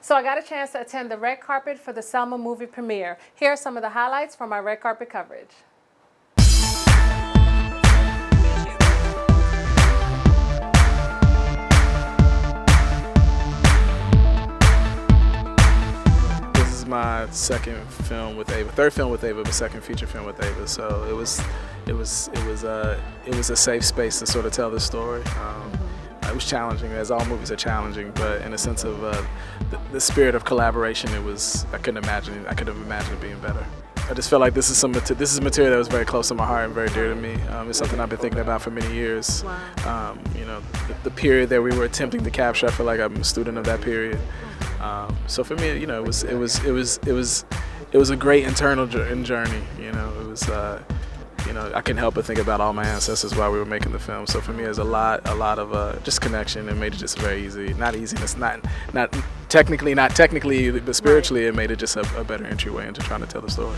So I got a chance to attend the red carpet for the Selma movie premiere. Here are some of the highlights from my red carpet coverage. This is my second film with Ava, third film with Ava, but second feature film with Ava. So it was a safe space to sort of tell this story. It was challenging, as all movies are challenging, but in a sense of the spirit of collaboration, I couldn't imagine it being better. I just felt like this is material that was very close to my heart and very dear to me. It's something I've been thinking about for many years. Wow. The period that we were attempting to capture, I feel like I'm a student of that period. So for me, it was a great internal journey. It was. I couldn't help but think about all my ancestors while we were making the film. So for me, there's a lot of just connection. It made it just very easy. Not easy. It's not technically, but spiritually, it made it just a better entryway into trying to tell the story.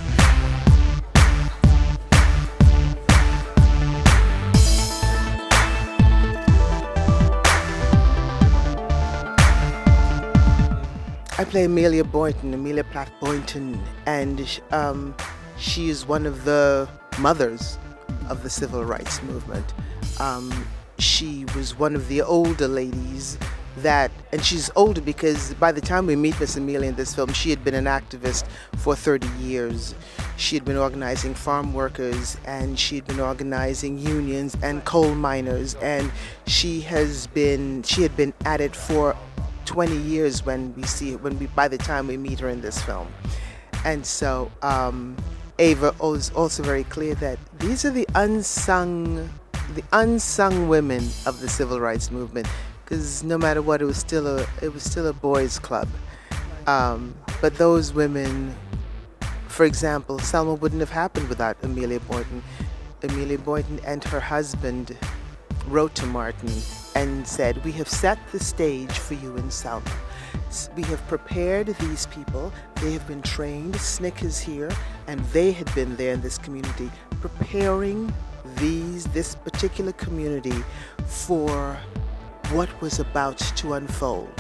I play Amelia Platt Boynton, and she is one of the mothers of the civil rights movement. She was one of the older ladies and she's older because by the time we meet Miss Amelia in this film, she had been an activist for 30 years. She had been organizing farm workers, and she had been organizing unions and coal miners, and she had been at it for 20 years by the time we meet her in this film. And so Ava is also very clear that these are the unsung women of the civil rights movement, because no matter what, it was still a boys' club. But those women, for example, Selma wouldn't have happened without Amelia Boynton. Amelia Boynton and her husband wrote to Martin and said, "We have set the stage for you in Selma. We have prepared these people. They have been trained. SNCC is here, and they had been there in this community, preparing this particular community for what was about to unfold."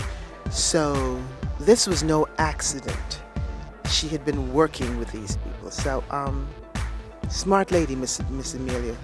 So this was no accident. She had been working with these people. So smart lady, Miss Amelia.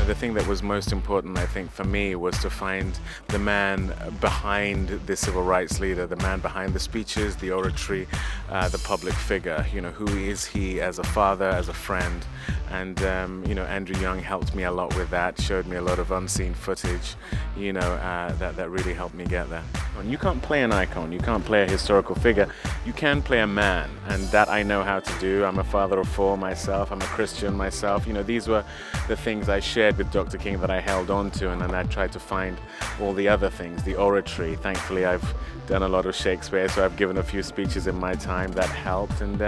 The thing that was most important, I think, for me was to find the man behind the civil rights leader, the man behind the speeches, the oratory, the public figure. Who is he as a father, as a friend? And, Andrew Young helped me a lot with that, showed me a lot of unseen footage, that really helped me get there. And you can't play an icon, you can't play a historical figure, you can play a man, and that I know how to do. I'm a father of 4 myself, I'm a Christian myself. These were the things I shared with Dr. King that I held on to, and then I tried to find all the other things, the oratory. Thankfully, I've done a lot of Shakespeare, so I've given a few speeches in my time that helped, and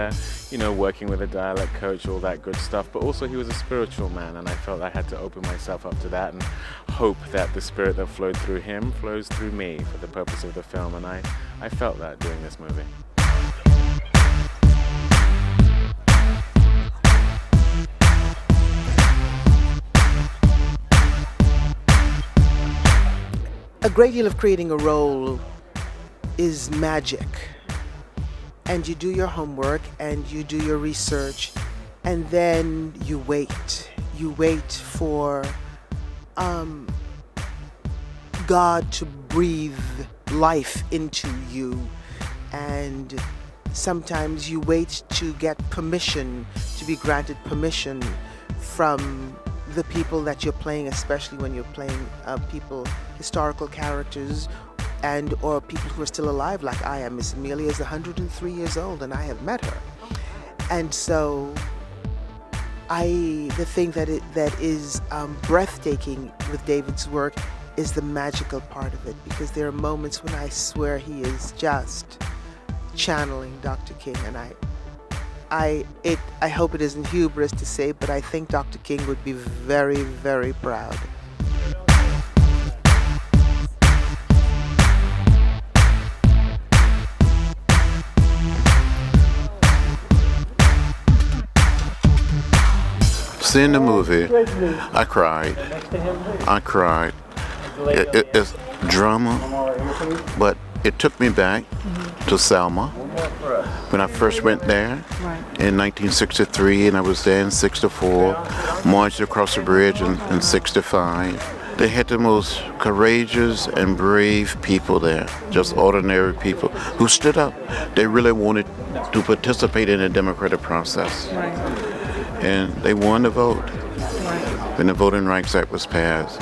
working with a dialect coach, all that good stuff. But also he was a spiritual man, and I felt I had to open myself up to that and hope that the spirit that flowed through him flows through me for the purpose of the film, and I felt that doing this movie. A great deal of creating a role is magic. And you do your homework and you do your research, and then you wait. You wait for God to breathe life into you. And sometimes you wait to get permission, to be granted permission from the people that you're playing, especially when you're playing historical characters or people who are still alive like I am. Miss Amelia is 103 years old and I have met her. And so the thing that is breathtaking with David's work is the magical part of it, because there are moments when I swear he is just channeling Dr. King, and I hope it isn't hubris to say, but I think Dr. King would be very, very proud. Seeing the movie, I cried. I cried. It's drama, but it took me back to Selma when I first went there in 1963, and I was there in 64, marched across the bridge in 65. They had the most courageous and brave people there, just ordinary people who stood up. They really wanted to participate in the democratic process. And they won the vote when the Voting Rights Act was passed.